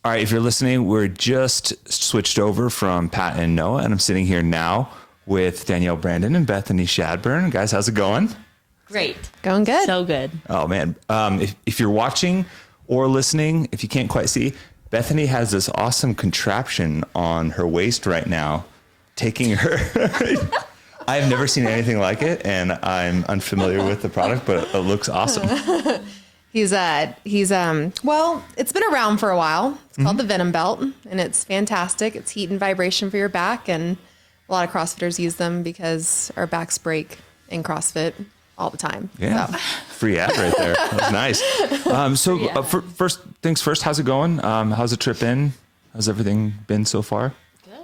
All right, if you're listening, we're just switched over from Pat and Noah, and I'm sitting here now with Danielle Brandon and Bethany Shadburne. Guys, how's it going? Great. Going good. So good. Oh, man. If you're watching or listening, if you can't quite see, Bethany has this awesome contraption on her waist right now, taking her... I've never seen anything like it, and I'm unfamiliar with the product, but it looks awesome. Well, it's been around for a while. It's called the Venom Belt, and it's fantastic. It's heat and vibration for your back, and a lot of CrossFitters use them because our backs break in CrossFit all the time. Yeah, so. Free ad right there. That was nice. First things first, how's it going? How's the trip been? How's everything been so far? Good.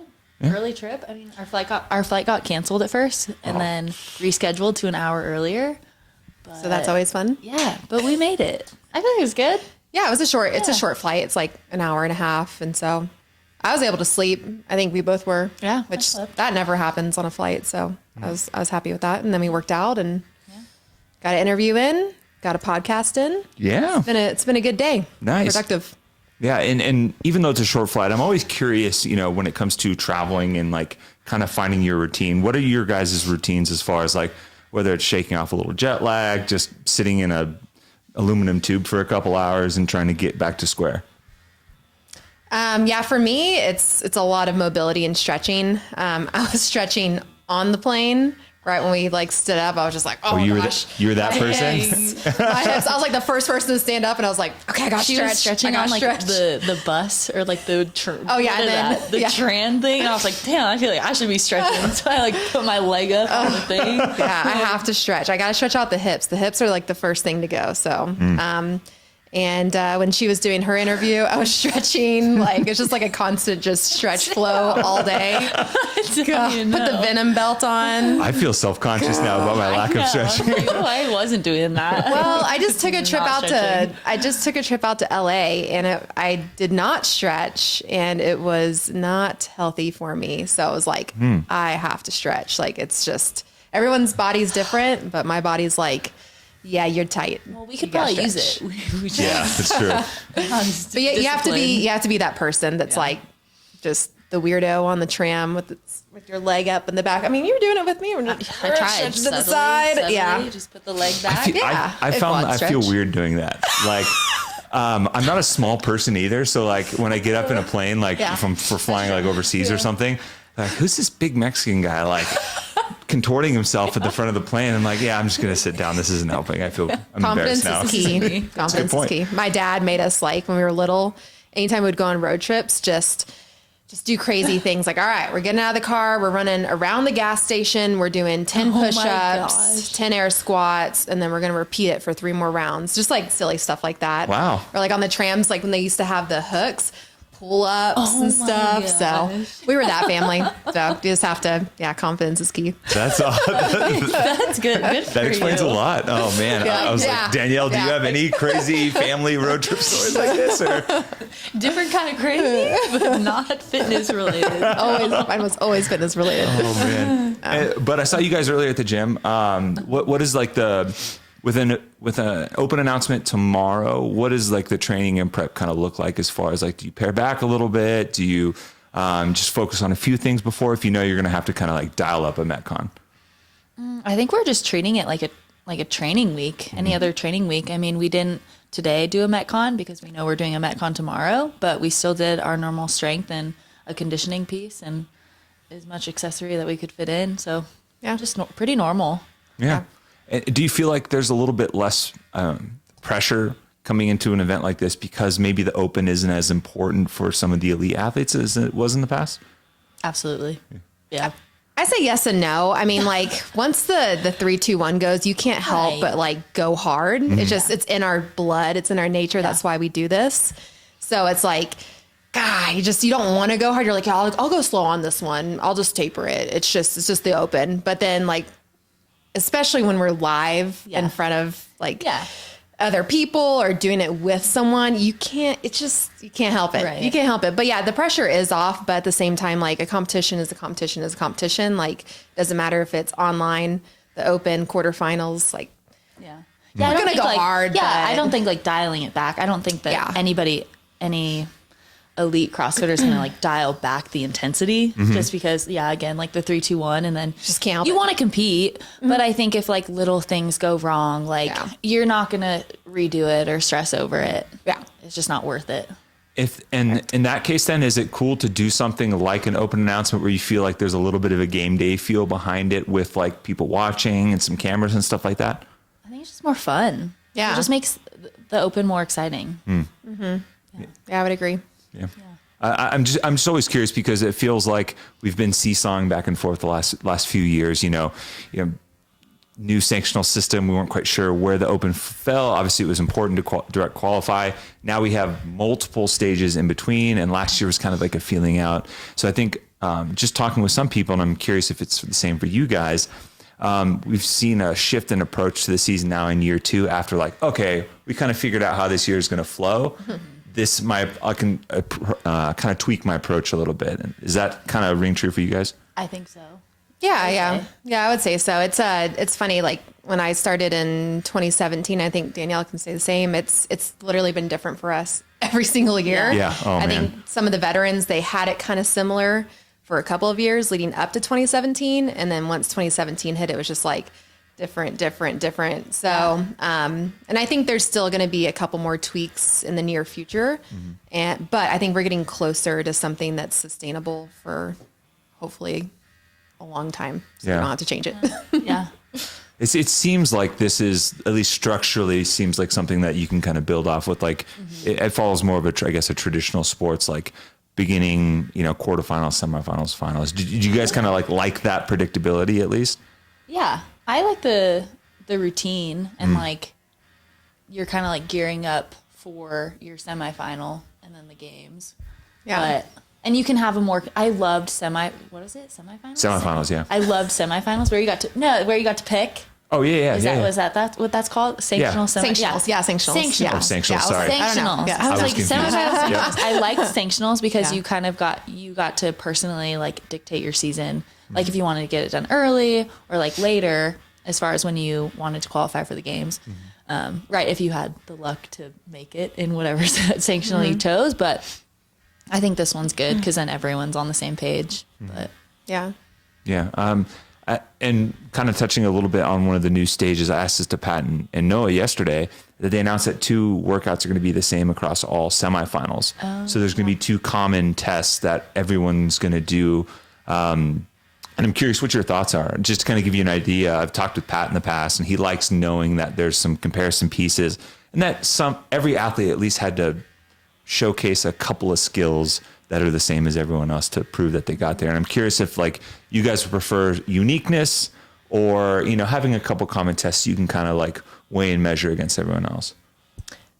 Yeah. Early trip. I mean, our flight got canceled at first, and then rescheduled to an hour earlier. But, so that's always fun. Yeah, but we made it. I think it was good. Yeah, it's a short flight. It's like an hour and a half, and so I was able to sleep. I think we both were. Yeah, which that never happens on a flight. So I was happy with that. And then we worked out and got an interview in, got a podcast in. Yeah, it's been a good day. Nice, productive. Yeah, and even though it's a short flight, I'm always curious, when it comes to traveling and like kind of finding your routine. What are your guys' routines as far as like whether it's shaking off a little jet lag, just sitting in a aluminum tube for a couple hours and trying to get back to square? For me, it's a lot of mobility and stretching. I was stretching on the plane. Right when we stood up, I was just like, oh you gosh. You were that person? My hips. I was like the first person to stand up, and I was like, okay, I got she was stretching on the bus or like the tram thing. And I was like, damn, I feel like I should be stretching. So I put my leg up on the thing. Yeah, I have to stretch. I got to stretch out the hips. The hips are like the first thing to go. So, And when she was doing her interview, I was stretching. It's just like a constant just stretch flow all day. Put the Venom Belt on. I feel self-conscious now about my lack of stretching. I wasn't doing that. Well, I just took a trip out to LA, and I did not stretch, and it was not healthy for me. So I was like, I have to stretch. It's just everyone's body's different, but my body's like, yeah, you're tight. Well, we could probably use it. Yeah, that's true. But you have to be that person that's just the weirdo on the tram with your leg up in the back. I mean, you were doing it with me. I tried to the side. Subtly, yeah, just put the leg back. I found I feel weird doing that. I'm not a small person either. So when I get up in a plane, if I'm for flying overseas or something, who's this big Mexican guy contorting himself at the front of the plane? I'm like, yeah, I'm just going to sit down. This isn't helping. I'm confidence embarrassed is now. key. Confidence is key. My dad made us when we were little, anytime we'd go on road trips, just do crazy things. All right, we're getting out of the car. We're running around the gas station. We're doing 10 push-ups, 10 air squats, and then we're going to repeat it for 3 more rounds. Just silly stuff like that. Wow. Or on the trams, when they used to have the hooks, pull-ups and stuff. So we were that family. So you just have to, confidence is key. That's all. That's good. That explains a lot. Oh man. I was like, Danielle, do you have any crazy family road trip stories like this? Or? Different kind of crazy, but not fitness related. Mine was always fitness related. Oh man. But I saw you guys earlier at the gym. What is with an open announcement tomorrow, what does the training and prep kind of look like as far as do you pare back a little bit? Do you just focus on a few things before if you know you're going to have to kind of dial up a Metcon? I think we're just treating it like a training week, any other training week. I mean, we didn't today do a Metcon because we know we're doing a Metcon tomorrow, but we still did our normal strength and a conditioning piece and as much accessory that we could fit in. So just pretty normal. Yeah. Do you feel like there's a little bit less pressure coming into an event like this because maybe the open isn't as important for some of the elite athletes as it was in the past? Absolutely. Yeah. I say yes and no. I mean, once the 3-2-1 goes, you can't help but go hard. It's just, it's in our blood. It's in our nature. That's why we do this. So it's God, you don't want to go hard. You're like, I'll go slow on this one. I'll just taper it. It's just the open. But then especially when we're live in front of other people or doing it with someone, you can't help it. Right. You can't help it. But the pressure is off. But at the same time, a competition is a competition is a competition. Doesn't matter if it's online, the open, quarterfinals, we're going to go hard. Yeah. I don't think dialing it back. I don't think that any elite CrossFitters kind of like dial back the intensity just because, again, like the 3-2-1 and then Just can't help you it. want to compete. But I think if like little things go wrong, like you're not going to redo it or stress over it. Yeah. It's just not worth it. If and in that case, then is it cool to do something like an open announcement where you feel like there's a little bit of a game day feel behind it with like people watching and some cameras and stuff like that? I think it's just more fun. Yeah. It just makes the open more exciting. Yeah, I would agree. Yeah. I'm just always curious because it feels like we've been seesawing back and forth the last few years. You know, new sanctional system. We weren't quite sure where the open fell. Obviously, it was important to direct qualify. Now we have multiple stages in between, and last year was kind of like a feeling out. So I think just talking with some people, and I'm curious if it's the same for you guys. We've seen a shift in approach to the season now in year 2 after like, okay, we kind of figured out how this year is going to flow. I can kind of tweak my approach a little bit. And is that kind of ring true for you guys? I think so. Yeah, I would say so. It's funny. Like when I started in 2017, I think Danielle can say the same. It's literally been different for us every single year. Yeah. Oh, I man. think some of the veterans, they had it kind of similar for a couple of years leading up to 2017. And then once 2017 hit, it was just like different. So, and I think there's still going to be a couple more tweaks in the near future. But I think we're getting closer to something that's sustainable for hopefully a long time. So we don't have to change it. Yeah. It seems like this is, at least structurally, seems like something that you can kind of build off with. Like it follows more of a traditional sports, like beginning, quarterfinals, semifinals, finals. Did you guys kind of like that predictability at least? Yeah. I like the routine and like you're kind of like gearing up for your semifinal and then the games. Yeah. And you can have I loved semifinals? Semifinals, yeah. I loved semifinals where you got to pick. Oh yeah. Was that what that's called? Sanctional Sanctionals. Yeah, sanctionals. Sanctionals. Yeah. Sanctionals, sorry. Sanctionals. Yeah. I was like confused. semifinals. Yeah. I liked sanctionals because Yeah. you kind of got to personally like dictate your season. Like if you wanted to get it done early or like later, as far as when you wanted to qualify for the games. Right, if you had the luck to make it in whatever sanctional you chose. But I think this one's good because then everyone's on the same page. But Yeah. Yeah. And kind of touching a little bit on one of the new stages, I asked this to Pat and Noah yesterday, that they announced that 2 workouts are going to be the same across all semifinals. So there's going to be 2 common tests that everyone's going to do. And I'm curious what your thoughts are. Just to kind of give you an idea, I've talked with Pat in the past, and he likes knowing that there's some comparison pieces, and that every athlete at least had to showcase a couple of skills that are the same as everyone else to prove that they got there. And I'm curious if like you guys prefer uniqueness or, having a couple common tests you can kind of like weigh and measure against everyone else.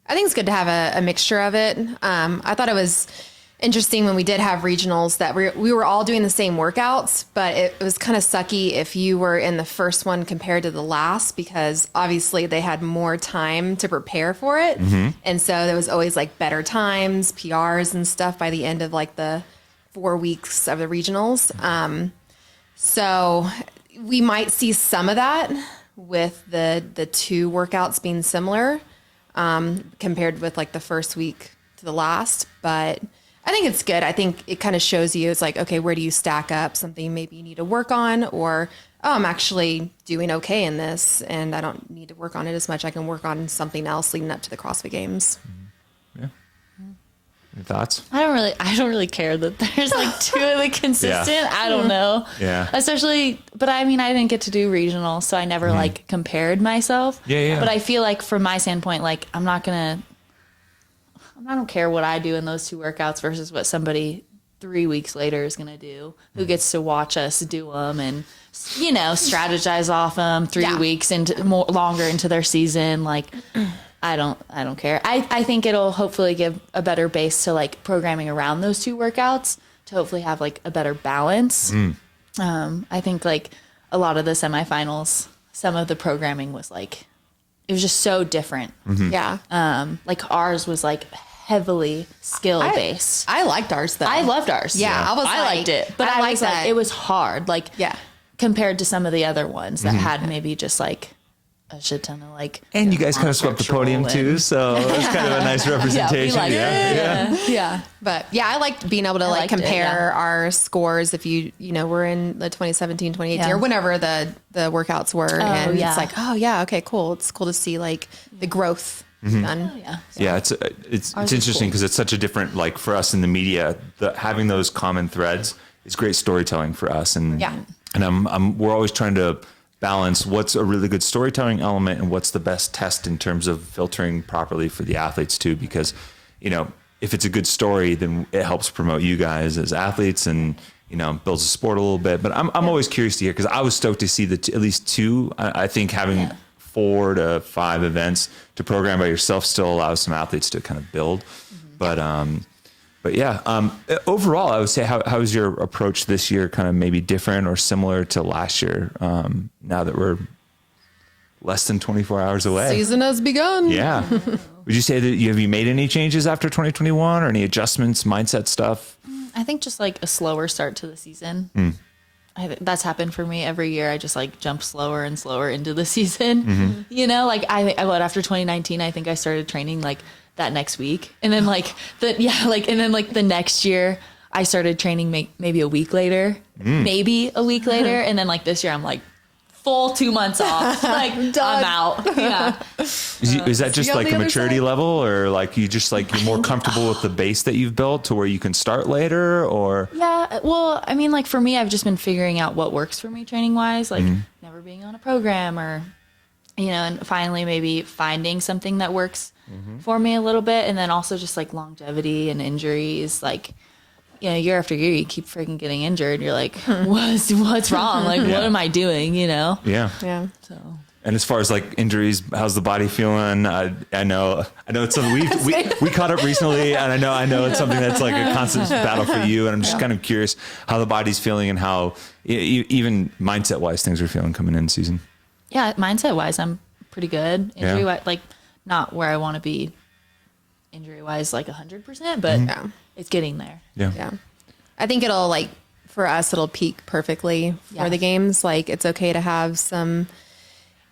I think it's good to have a mixture of it. I thought it was interesting when we did have regionals that we were all doing the same workouts, but it was kind of sucky if you were in the first one compared to the last, because obviously they had more time to prepare for it. And so there was always like better times, PRs and stuff by the end of like the 4 weeks of the regionals. So we might see some of that with the 2 workouts being similar compared with like the first week to the last, but I think it's good. I think it kind of shows you, it's like, okay, where do you stack up? Something maybe you need to work on, or, oh, I'm actually doing okay in this and I don't need to work on it as much. I can work on something else leading up to the CrossFit Games. Yeah. Any thoughts? I don't really care that there's like 2 of the consistent. Yeah. I don't know. Yeah. Especially, but I mean, I didn't get to do regional, so I never like compared myself. Yeah. But I feel like from my standpoint, like I don't care what I do in those 2 workouts versus what somebody 3 weeks later is going to do, who gets to watch us do them and, strategize off them 3 weeks into longer into their season. Like, I don't care. I think it'll hopefully give a better base to like programming around those 2 workouts to hopefully have like a better balance. I think like a lot of the semifinals, some of the programming was like, it was just so different. Yeah. Like ours was like heavily skill based. I liked ours though. I loved ours. Yeah. I liked it, but I was like, it was hard. Like, Yeah. compared to some of the other ones that had maybe just like a shit ton of like. And you guys kind of swept the podium too, so it's kind of a nice representation. Yeah. But yeah, I liked being able to like compare our scores if you know, we're in the 2017, 2018 or whenever the workouts were. And it's like, oh yeah, okay, cool. It's cool to see like the growth done. Yeah, it's interesting because it's such a different, like for us in the media, having those common threads is great storytelling for us. And we're always trying to balance what's a really good storytelling element and what's the best test in terms of filtering properly for the athletes too, because, you know, if it's a good story, then it helps promote you guys as athletes and, you know, builds the sport a little bit. But I'm always curious to hear, because I was stoked to see at least two. I think having 4 to 5 events to program by yourself still allows some athletes to kind of build. But yeah, overall, I would say how is your approach this year kind of maybe different or similar to last year, now that we're less than 24 hours away? Season has begun. Yeah. Would you say that have you made any changes after 2021 or any adjustments, mindset stuff? I think just like a slower start to the season. That's happened for me every year. I just like jump slower and slower into the season. You know, like after 2019, I think I started training like that next week. And then the next year I started training maybe a week later, And then like this year I'm like full 2 months off. Like I'm out. Yeah. Is that just like a maturity level, or like you just like you're more comfortable with the base that you've built to where you can start later, or? Yeah. Well, I mean, like for me, I've just been figuring out what works for me training wise, like never being on a program or, you know, and finally maybe finding something that works for me a little bit. And then also just like longevity and injuries, like, you know, year after year, you keep freaking getting injured. You're like, what's wrong? Like, what am I doing? You know? Yeah. Yeah. So. And as far as like injuries, how's the body feeling? I know it's something we caught up recently, and I know it's something that's like a constant battle for you. And I'm just kind of curious how the body's feeling and how even mindset wise things are feeling coming in season. Yeah, mindset wise, I'm pretty good. Injury wise, like not where I want to be. Injury wise, like 100%, but it's getting there. Yeah. I think it'll like for us, it'll peak perfectly for the games. Like it's okay to have some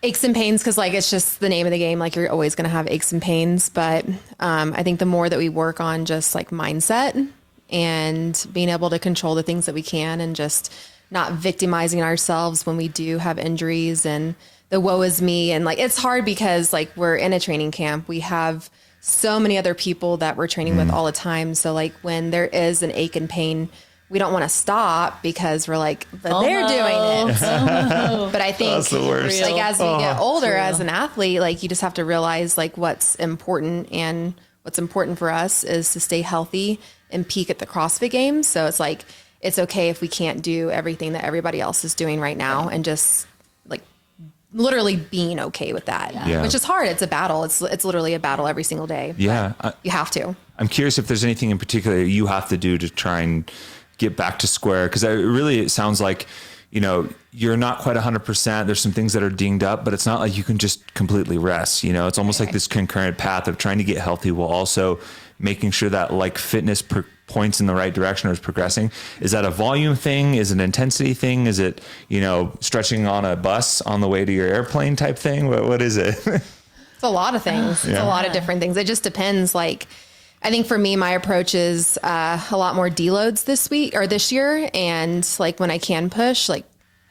aches and pains because like it's just the name of the game. Like you're always going to have aches and pains. But I think the more that we work on just like mindset and being able to control the things that we can and just not victimizing ourselves when we do have injuries and the woe is me. And like it's hard because like we're in a training camp. We have so many other people that we're training with all the time. So like when there is an ache and pain, we don't want to stop because we're like, but they're doing it. But I think that's the worst. Like as we get older as an athlete, like you just have to realize like what's important, and what's important for us is to stay healthy and peak at the CrossFit Games. So it's like, it's okay if we can't do everything that everybody else is doing right now and just like literally being okay with that, which is hard. It's a battle. It's literally a battle every single day. Yeah. You have to. I'm curious if there's anything in particular you have to do to try and get back to square. Cause it sounds like, you know, you're not quite 100%. There's some things that are dinged up, but it's not like you can just completely rest. You know, it's almost like this concurrent path of trying to get healthy while also making sure that like fitness points in the right direction or is progressing. Is that a volume thing? Is it an intensity thing? Is it, you know, stretching on a bus on the way to your airplane type thing? What is it? It's a lot of things. It's a lot of different things. It just depends. Like, I think for me, my approach is a lot more deloads this year. And like when I can push, like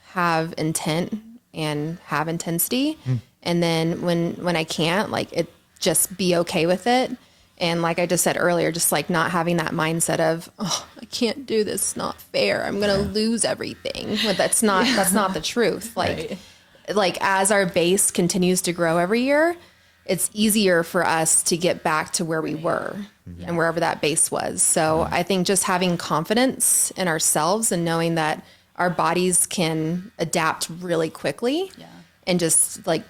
have intent and have intensity. And then when I can't, like it just be okay with it. And like I just said earlier, just like not having that mindset of, oh, I can't do this. It's not fair. I'm going to lose everything. But that's not the truth. Like, like as our base continues to grow every year, it's easier for us to get back to where we were and wherever that base was. So I think just having confidence in ourselves and knowing that our bodies can adapt really quickly and just like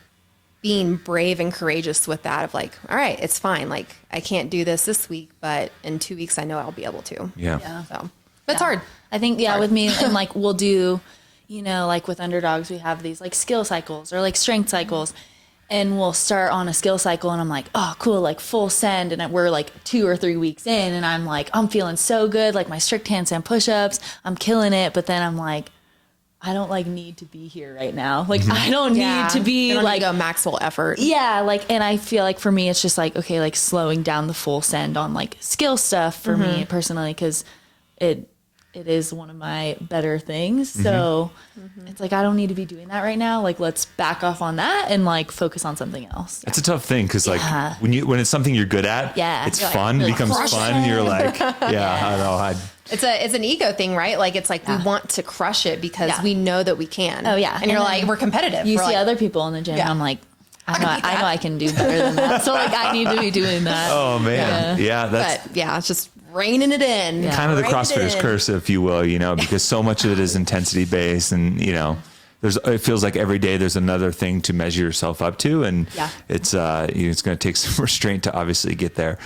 being brave and courageous with that of like, all right, it's fine. Like I can't do this week, but in 2 weeks, I know I'll be able to. Yeah. So but it's hard. I think, with me and like, we'll do, you know, like with underdogs, we have these like skill cycles or like strength cycles. And we'll start on a skill cycle and I'm like, oh, cool, like full send. And we're like 2 or 3 weeks in and I'm like, I'm feeling so good. Like my strict handstand push-ups, I'm killing it. But then I'm like, I don't like need to be here right now. Like I don't need to be You don't like need to go maximal effort. yeah, like, and I feel like for me, it's just like, okay, like slowing down the full send on like skill stuff for me personally, because it is one of my better things. So it's like, I don't need to be doing that right now. Like, let's back off on that and like focus on something else. It's a tough thing because like when it's something you're good at, it's You're fun, like, becomes crush fun. it. And you're like, I know. It's an ego thing, right? Like it's like we want to crush it because we know that we can. Oh, yeah. And you're And like, we're competitive. You We're see like, other people in the gym. I'm like, I know beat that. I can do better than that. So like, I need to be doing that. Oh man. Yeah. That's but yeah, it's just reining it in. Yeah. kind of the Rein it CrossFitter's in. curse, if you will, because so much of it is intensity based and, it feels like every day there's another thing to measure yourself up to. And it's going to take some restraint to obviously get there.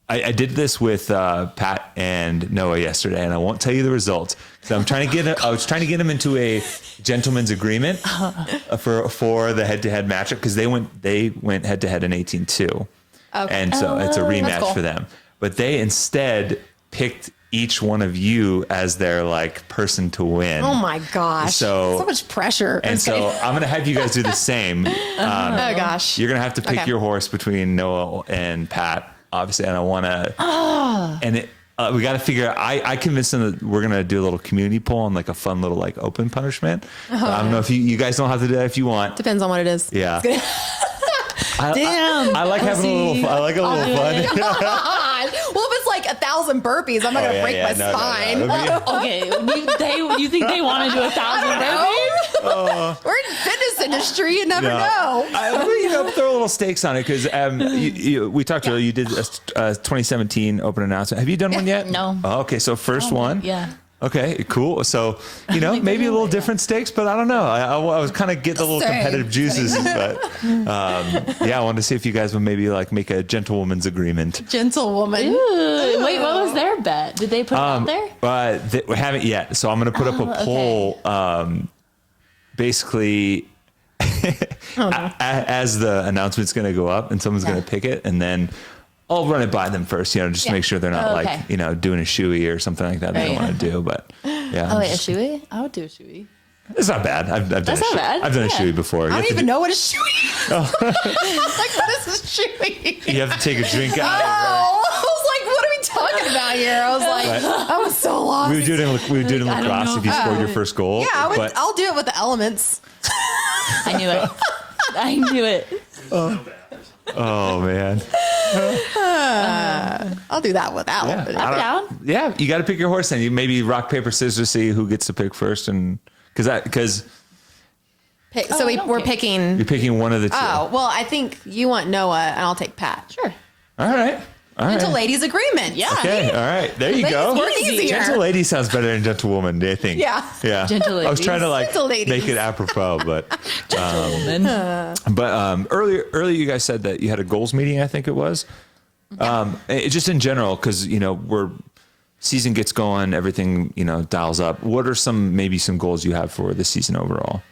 I did this with Pat and Noah yesterday, and I won't tell you the results. So I was trying to get him into a gentleman's agreement for the head-to-head matchup because they went head-to-head in 18-2. Okay. And so it's a rematch cool. for them. But they instead picked each one of you as their like person to win. Oh my gosh. So much pressure. And so I'm going to have you guys do the same. oh gosh. You're going to have to pick your horse between Noah and Pat, obviously. And I want to, and we got to figure out, I convinced them that we're going to do a little community poll on like a fun little like open punishment. I don't know if you guys don't have to do that if you want. Depends on what it is. Yeah. Damn. I like having a little fun. God. Well, if it's like 1,000 burpees, I'm not going to break my spine. No. Okay, you think they want to do 1,000 burpees? We're in the fitness industry. You never know. Throw a little stakes on it because we talked earlier. You did a 2017 open announcement. Have you done one yet? No. Oh, okay, so first one. Yeah. Okay, cool. So, maybe a little different stakes, but I don't know. I was kind of getting the little Same. competitive juices, but I wanted to see if you guys would maybe like make a gentlewoman's agreement. Gentlewoman. Ooh, wait, what was their bet? Did they put it out there? We haven't yet. So I'm going to put up a poll, basically, as the announcement's going to go up and someone's going to pick it, and then I'll run it by them first, just to make sure they're not doing a shoey or something like that they don't want to do. But yeah. Oh, wait, a shoey? I would do a shoey. It's not bad. I've done That's not bad. I've done a Yeah. shoey before. I don't even know what a shoey is. Like, what is a shoey? You have to take a drink out. Oh, I was like, what are we talking about here? I was like, I was so lost. We would do it in I don't lacrosse know. if you scored your first goal. Yeah, I'll do it with the elements. I knew it. I knew it. Oh man. I'll do that with that one. I'm down. Yeah, you got to pick your horse. Then you maybe rock paper scissors, see who gets to pick first, and because So we're picking. you're picking one of the two. Oh, well, I think you want Noah and I'll take Pat. Sure. All right. Gentle ladies agreement. Yeah. Okay. All right. There you go. Work easier. Gentle lady sounds better than gentlewoman, I think. Yeah. Yeah. Gentle I was trying to Gentle ladies. make it apropos, but Gentlewoman. earlier you guys said that you had a goals meeting, I think it was. Just in general, because we're season gets going, everything dials up. What are some goals you have for the season overall?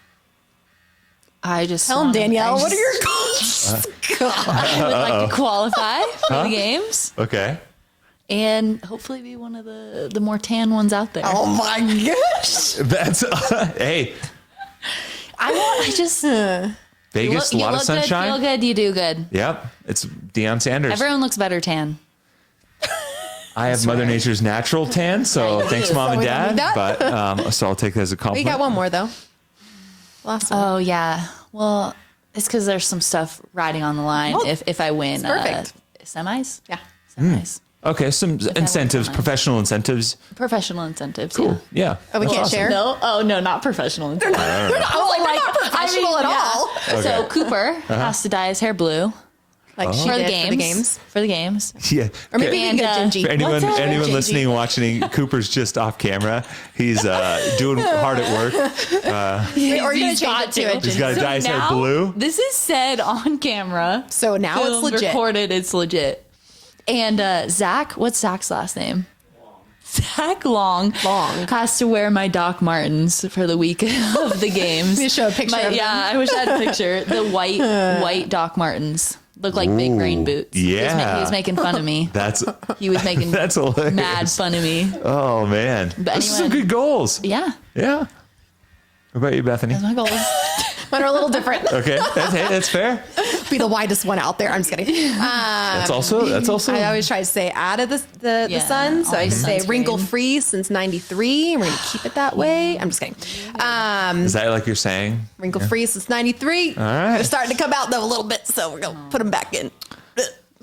I just Tell him, wanna- Danielle, I what are just- your goals? God. I would like to qualify for the games Okay. and hopefully be one of the more tan ones out there. Oh my gosh. That's hey, I just Vegas, a lot of look sunshine. good, feel good, you do good. Yep, it's Deion Sanders. Everyone looks better tan. I have Mother Nature's natural tan, so thanks, mom and we don't dad. need that. But so I'll take that as a We compliment. got one more though. Last one. Oh yeah. Well, it's because there's some stuff riding on the line Well, if I win. perfect. Semis. Yeah. Semis. Okay, some incentives, on. professional incentives. Professional incentives. Cool. Yeah. Yeah. Oh, we That's can't awesome. share? No. Oh no, not professional incentives. I was like, they're not professional at all. So Cooper has to dye his hair blue Like she for the did games. For the games. Yeah. Or maybe And, we can get For Gingy. anyone, What's up, anyone JG? listening, watching, Cooper's just off camera. He's doing hard at work. Or you're going to change it to a He's got to Gingy. dye his hair now, blue. This is said on camera. So now it's Filmed, legit. Recorded, it's legit. And Zach, what's Zach's last name? Zach Long has to wear my Doc Martens for the week of the games. Let me show a picture of I wish I had a picture. The white Doc Martens look like big rain boots. yeah. He was making fun of me. He was making That's hilarious. mad fun of me. Oh man, But those are some anyway- good goals. Yeah. Yeah. What about you, Bethany? That's my goals. Mine are a little different. Okay, that's fair. Be the widest one out there. I'm just kidding. That's also. I always try to stay out of the sun. So I just say wrinkle free since 93. We're going to keep it that way. I'm just kidding. Is that like you're saying? Wrinkle free since 93. All right. They're starting to come out though a little bit. So we're going to put them back in.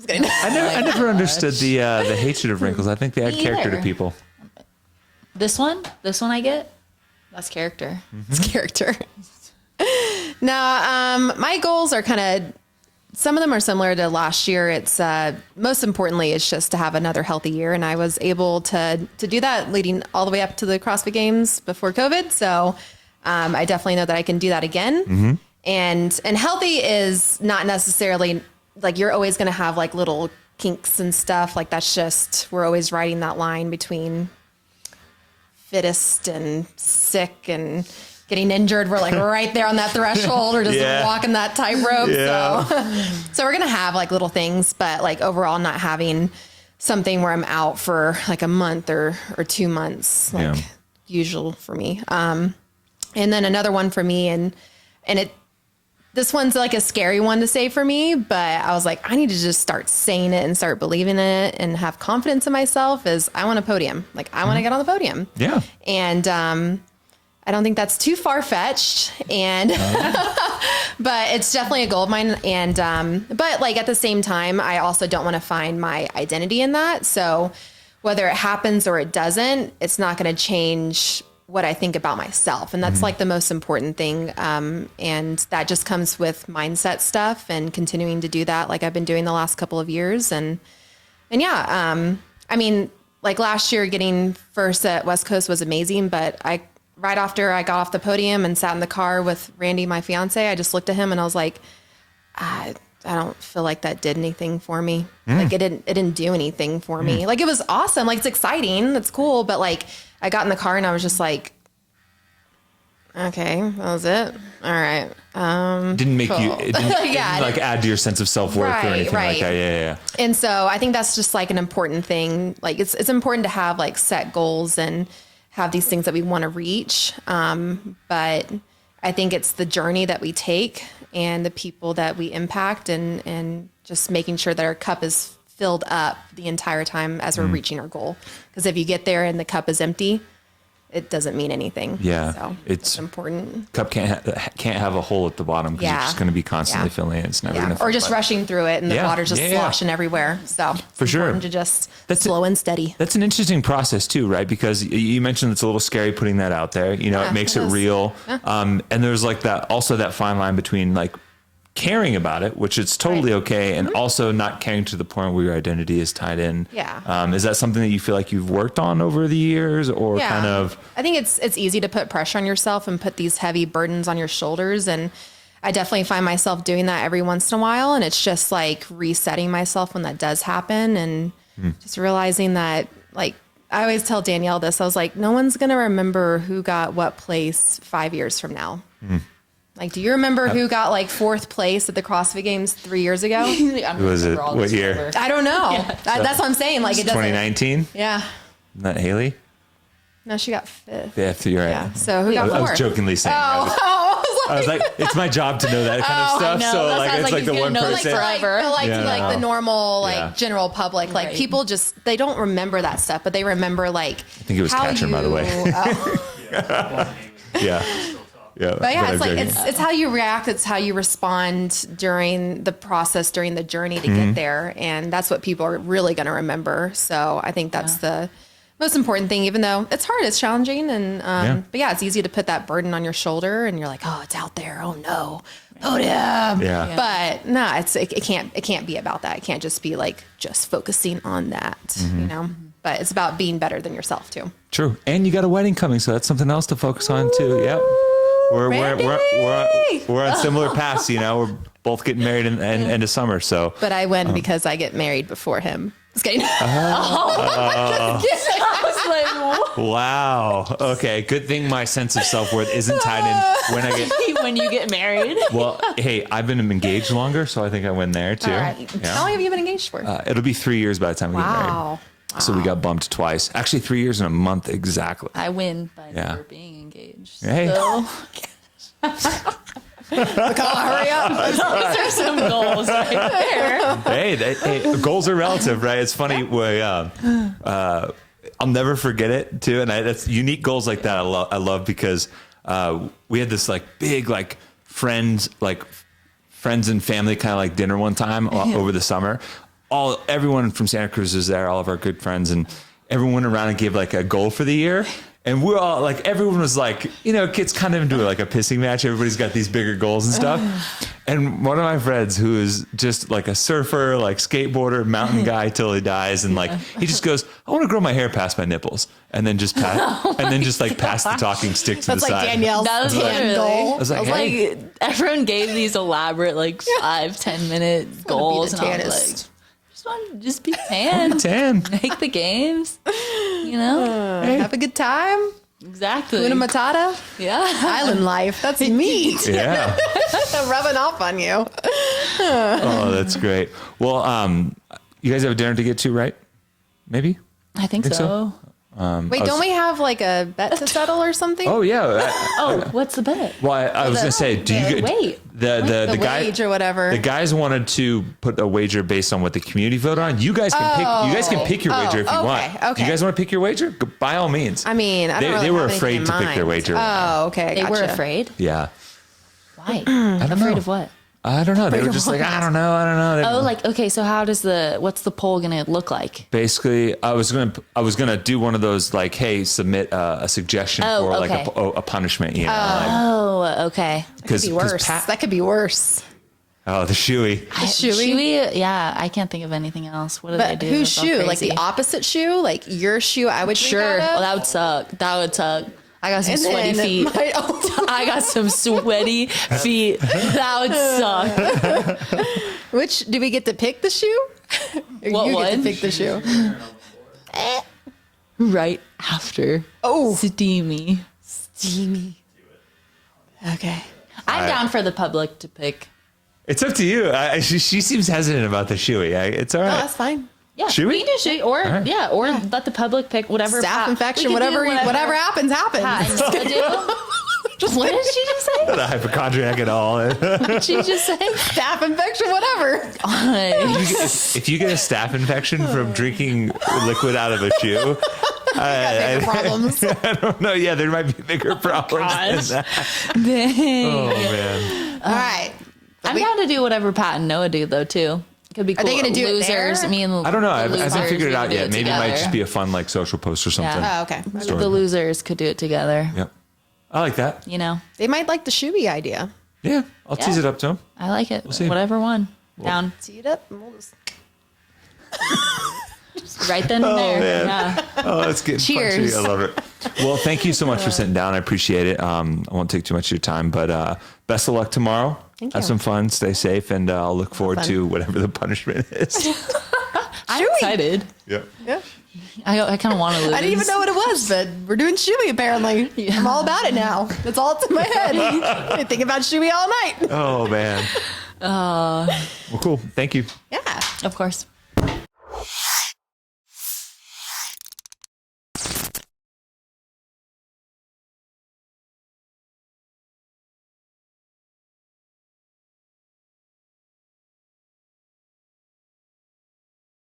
I never understood the hatred of wrinkles. I think they add Me character to either. people. This one I get. That's character. It's character. Now, my goals are kind of, some of them are similar to last year. It's most importantly, it's just to have another healthy year. And I was able to do that leading all the way up to the CrossFit Games before COVID. So I definitely know that I can do that again. And healthy is not necessarily like you're always going to have like little kinks and stuff. Like that's just, we're always riding that line between fittest and sick and getting injured. We're like right there on that threshold or just walking that tightrope. So we're going to have like little things, but like overall not having something where I'm out for like a month or 2 months, like usual for me. And then another one for me this one's like a scary one to say for me, but I was like, I need to just start saying it and start believing in it and have confidence in myself is I want a podium. Like I want to get on the podium. Yeah. And, I don't think that's too far-fetched and, but it's definitely a goal of mine. And, but like at the same time, I also don't want to find my identity in that. So whether it happens or it doesn't, it's not going to change what I think about myself. And that's like the most important thing. And that just comes with mindset stuff and continuing to do that. Like I've been doing the last couple of years and yeah, I mean, like last year getting first at West Coast was amazing, but right after I got off the podium and sat in the car with Randy, my fiance, I just looked at him and I was like, I don't feel like that did anything for me. Like it didn't do anything for me. Like it was awesome. Like it's exciting. It's cool. But like I got in the car and I was just like, okay, that was it. All right. Didn't make cool. you, it didn't, like add to your sense of self-worth or anything like that. Yeah. And so I think that's just like an important thing. Like it's important to have like set goals and have these things that we want to reach. But I think it's the journey that we take and the people that we impact and just making sure that our cup is filled up the entire time as we're reaching our goal. Because if you get there and the cup is empty, it doesn't mean anything. Yeah. So it's important. Cup can't have a hole at the bottom because you're just going to be constantly filling it. It's never going to or just rushing through it and the water's just sloshing everywhere. So for sure. Important to just slow and steady. That's an interesting process too, right? Because you mentioned it's a little scary putting that out there. You know, it makes it real. And there's like that fine line between like caring about it, which is totally okay, and also not caring to the point where your identity is tied in. Yeah. Is that something that you feel like you've worked on over the years, or kind of? I think it's easy to put pressure on yourself and put these heavy burdens on your shoulders, and I definitely find myself doing that every once in a while, and it's just like resetting myself when that does happen, and just realizing that, like, I always tell Danielle this. I was like, no one's gonna remember who got what place 5 years from now. Like, do you remember who got like 4th place at the CrossFit Games 3 years ago? Who was it? What year? I don't know. That's what I'm saying. Like, it doesn't. 2019. Yeah. Not Haley. No, she got 5th. Yeah, you're right. Yeah. So who got 4th? I was jokingly saying. I was like, it's my job to know that kind of stuff. No, so like, it's like the one person. Like the normal, like general public, like people just, they don't remember that stuff, but they remember like. I think it was Catcher, by the way. Yeah. Yeah. But yeah, it's like, it's how you react. It's how you respond during the process, during the journey to get there. And that's what people are really going to remember. So I think that's the most important thing, even though it's hard, it's challenging. And, but yeah, it's easy to put that burden on your shoulder and you're like, oh, it's out there. Oh no. Podium. Yeah. But no, it can't be about that. It can't just be like just focusing on that, you know, but it's about being better than yourself too. True. And you got a wedding coming. So that's something else to focus on too. Yep. We're on similar paths, you know. We're both getting married in end of summer, so. But I win because I get married before him. Just kidding. Wow. Okay. Good thing my sense of self-worth isn't tied in when you get married. Well, hey, I've been engaged longer, so I think I win there too. All right. Yeah. How long have you been engaged for? It'll be 3 years by the time we get married. Wow. So we got bumped twice. Actually, 3 years and a month exactly. I win by Yeah. never being engaged. Hey. So Hurry up. those are some goals right there. Hey, goals are relative, right? It's funny. I'll never forget it too. And that's unique goals like that. I love because we had this like big like friends and family kind of like dinner one time over the summer. Everyone from Santa Cruz was there, all of our good friends, and everyone went around and gave like a goal for the year. And we're all like, everyone was like, kids kind of into like a pissing match. Everybody's got these bigger goals and stuff. And one of my friends who is just like a surfer, like skateboarder, mountain guy till he dies. And like, he just goes, I want to grow my hair past my nipples. And then just pass the talking stick to That's the like side. Danielle's That was 10 literally- goal. I was like, hey. Like everyone gave these elaborate like 5-10 minute goals, and I was like, just be tan. 10. Make the games. Have a good time. Exactly. Una Matata. Yeah. Island life. That's me. Yeah. Rubbing off on you. Oh, that's great. Well, you guys have a dinner to get to, right? Maybe? I think so. Wait, don't we have like a bet to settle or something? Oh, yeah. What's the bet? Well, I was going to say, do you Wait. the guy wage or whatever. The guys wanted to put a wager based on what the community voted on. You guys can pick. You guys can pick your wager if you want. Okay. You guys want to pick your wager? By all means. I mean, I don't really they were have anything afraid in to pick their mind. wager. Oh, okay. They were gotcha. afraid? Yeah. Why? I don't Afraid know. of what? I don't know. They were just like, I don't know. Oh, like, okay, so what's the poll going to look like? Basically, I was gonna do one of those like, hey, submit a suggestion for okay. like a punishment. Oh, okay. That could be worse. That could be worse. The shoey. Shoey? Yeah, I can't think of anything else. What do they But do? whose It's all shoe? Like crazy. the opposite shoe? Like your shoe I would drink Sure. out of? Well, that would suck. I got some And sweaty then feet. I got some sweaty feet. That would suck. Which do we get to pick the shoe? Or What you get to one? pick the shoe. Right after. Oh. Steamy. Steamy. Okay. I'm down for the public to pick. It's up to you. She seems hesitant about the shoey. It's all No, right. that's fine. Yeah, Should we? We can do shoey, or right. or let the public pick whatever. Staph infection, we can do whatever happens, happens. Pat and Noah do. What did she just say? Not a hypochondriac at all. What did she just say? Staph infection, whatever. If you get a staph infection from drinking liquid out of a shoe, Bigger problems. I don't know. Yeah, there might be bigger problems than that. Dang. Oh man. All right. I'm down to do whatever Pat and Noah do, though, too. Could be cool. they gonna do it losers? there? Me and I don't know. the I haven't losers, figured it we out could do yet. Maybe it might together. just be a fun like social post or something. Yeah. Oh, okay. Story. The losers could do it together. Yep. I like that. They might like the shoey idea. Yeah, I'll tease Yeah. it up to him. I like it. see. Whatever one. Down. Tee it up. And we'll just... Right then and there. man. Yeah. Oh, that's getting Cheers. punchy. I love it. Well, thank you so much for sitting down. I appreciate it. I won't take too much of your time, but best of luck tomorrow. Thank Have you. some fun. Stay safe, and I'll look forward fun. to whatever the punishment is. I'm excited. Yep. Yeah. I kind of want to lose. I didn't even know what it was, but we're doing shoey apparently. I'm all about it now. That's all that's in my head. I think about shoey all night. Oh man. Well, cool. Thank you. Yeah. Of course.